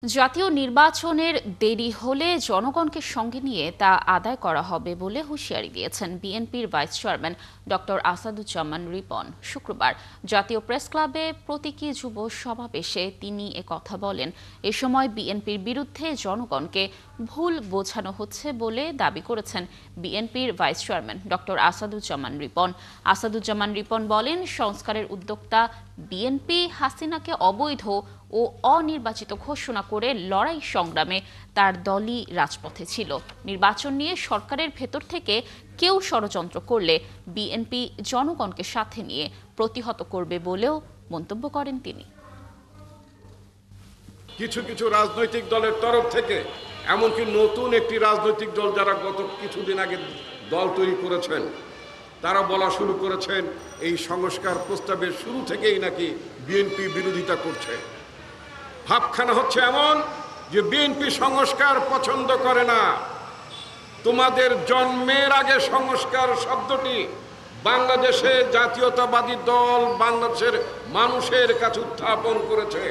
জাতীয় নির্বাচনের দেরি হলে জনগণকে সঙ্গে নিয়ে তা আদায় করা হবে বলে হুঁশিয়ারি দিয়েছেন বিএনপির vice chairman doctor Asaduzzaman Ripon. শুক্রবার জাতীয় প্রেস ক্লাবে প্রতীকী যুব সমাবেশে তিনি কথা বলেন। এ সময় বিএনপির বিরুদ্ধে জনগণকে ভুল বোঝানো হচ্ছে বলে দাবি করেছেন বিএনপির vice chairman doctor Asaduzzaman Ripon. Asaduzzaman Ripon বলেন, সংস্কারের উদ্যোক্তা বিএনপি হাসিনাকে অবৈধ ও অনির্বাচিত ঘোষণা করে লড়াই সংগ্রামে তার দলই রাজপথে ছিল। নির্বাচন নিয়ে সরকারের ভেতর থেকে কেউ ষড়যন্ত্র করলে বিএনপি জনগণকে সাথে নিয়ে প্রতিহত করবে বলেও মন্তব্য করেন তিনি। কিছু কিছু রাজনৈতিক দলের তরফ থেকে, এমনকি নতুন একটি রাজনৈতিক দল যারা গত কিছুদিন আগে দল তৈরি করেছেন, তারা বলা শুরু করেছেন এই সংস্কার প্রস্তাবের শুরু থেকেই নাকি বিএনপি বিরোধিতা করছে। ভাবখানা হচ্ছে এমন যে বিএনপি সংস্কার পছন্দ করে না। তোমাদের জন্মের আগে সংস্কার শব্দটি বাংলাদেশে জাতীয়তাবাদী দল বাংলাদেশের মানুষের কাছে উত্থাপন করেছে।